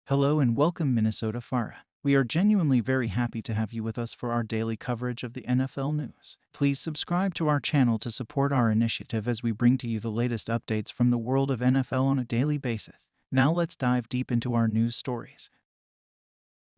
Hello and welcome, Minnesota Farah. We are genuinely very happy to have you with us for our daily coverage of the NFL news. Please subscribe to our channel to support our initiative as we bring to you the latest updates from the world of NFL on a daily basis. Now let's dive deep into our news stories.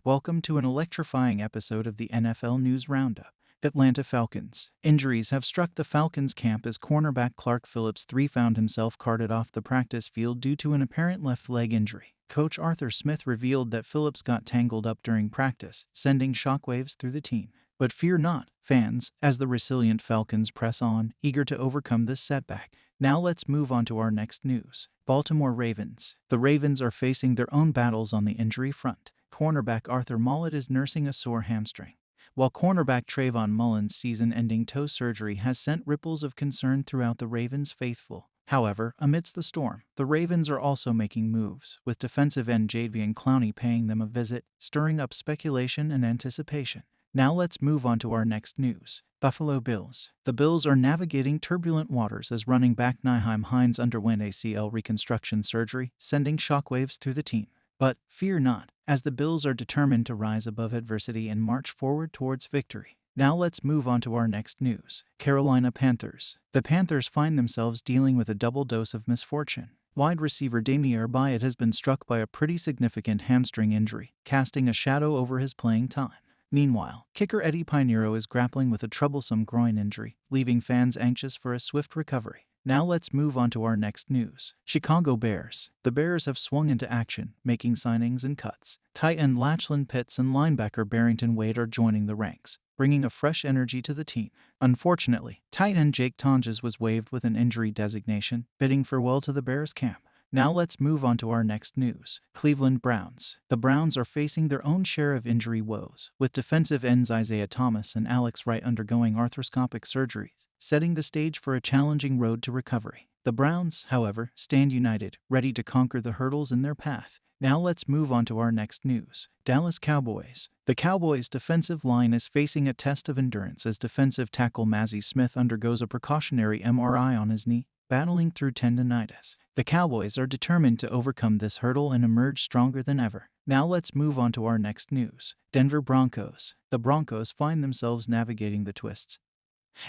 Welcome to an electrifying episode of the NFL News Roundup. Atlanta Falcons. Injuries have struck the Falcons camp as cornerback Clark Phillips III found himself carted off the practice field due to an apparent left leg injury. Coach Arthur Smith revealed that Phillips got tangled up during practice, sending shockwaves through the team. But fear not, fans, as the resilient Falcons press on, eager to overcome this setback. Now let's move on to our next news. Baltimore Ravens. The Ravens are facing their own battles on the injury front. Cornerback Arthur Maulet is nursing a sore hamstring, while cornerback Trayvon Mullen's season-ending toe surgery has sent ripples of concern throughout the Ravens faithful. However, amidst the storm, the Ravens are also making moves, with defensive end Jadeveon Clowney paying them a visit, stirring up speculation and anticipation. Now let's move on to our next news. Buffalo Bills. The Bills are navigating turbulent waters as running back Nyheim Hines underwent ACL reconstruction surgery, sending shockwaves through the team. But fear not, as the Bills are determined to rise above adversity and march forward towards victory. Now let's move on to our next news. Carolina Panthers. The Panthers find themselves dealing with a double dose of misfortune. Wide receiver Damier Byatt has been struck by a pretty significant hamstring injury, casting a shadow over his playing time. Meanwhile, kicker Eddie Pinheiro is grappling with a troublesome groin injury, leaving fans anxious for a swift recovery. Now let's move on to our next news. Chicago Bears. The Bears have swung into action, making signings and cuts. Tight end Lachlan Pitts and linebacker Barrington Wade are joining the ranks, bringing a fresh energy to the team. Unfortunately, tight end Jake Tonjes was waived with an injury designation, bidding farewell to the Bears camp. Now let's move on to our next news. Cleveland Browns. The Browns are facing their own share of injury woes, with defensive ends Isaiah Thomas and Alex Wright undergoing arthroscopic surgeries, setting the stage for a challenging road to recovery. The Browns, however, stand united, ready to conquer the hurdles in their path. Now let's move on to our next news. Dallas Cowboys. The Cowboys' defensive line is facing a test of endurance as defensive tackle Mazi Smith undergoes a precautionary MRI on his knee, battling through tendonitis. The Cowboys are determined to overcome this hurdle and emerge stronger than ever. Now let's move on to our next news. Denver Broncos. The Broncos find themselves navigating the twists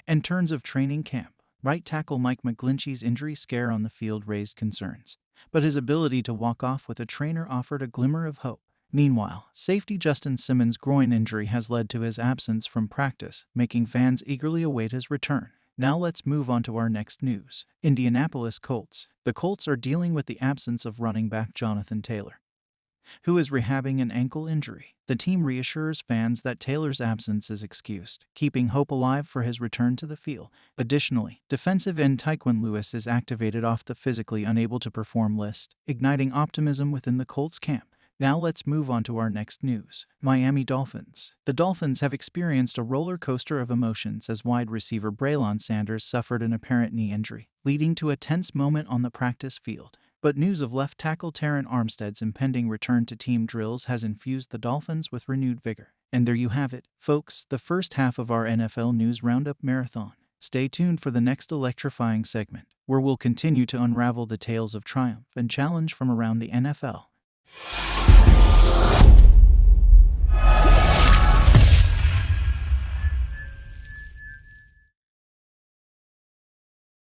and turns of training camp. Right tackle Mike McGlinchey's injury scare on the field raised concerns, but his ability to walk off with a trainer offered a glimmer of hope. Meanwhile, safety Justin Simmons' groin injury has led to his absence from practice, making fans eagerly await his return. Now let's move on to our next news. Indianapolis Colts. The Colts are dealing with the absence of running back Jonathan Taylor, who is rehabbing an ankle injury. The team reassures fans that Taylor's absence is excused, keeping hope alive for his return to the field. Additionally, defensive end Tyquan Lewis is activated off the physically unable to perform list, igniting optimism within the Colts camp. Now let's move on to our next news. Miami Dolphins. The Dolphins have experienced a roller coaster of emotions as wide receiver Braylon Sanders suffered an apparent knee injury, leading to a tense moment on the practice field. But news of left tackle Terron Armstead's impending return to team drills has infused the Dolphins with renewed vigor. And there you have it, folks, the first half of our NFL News Roundup marathon. Stay tuned for the next electrifying segment, where we'll continue to unravel the tales of triumph and challenge from around the NFL.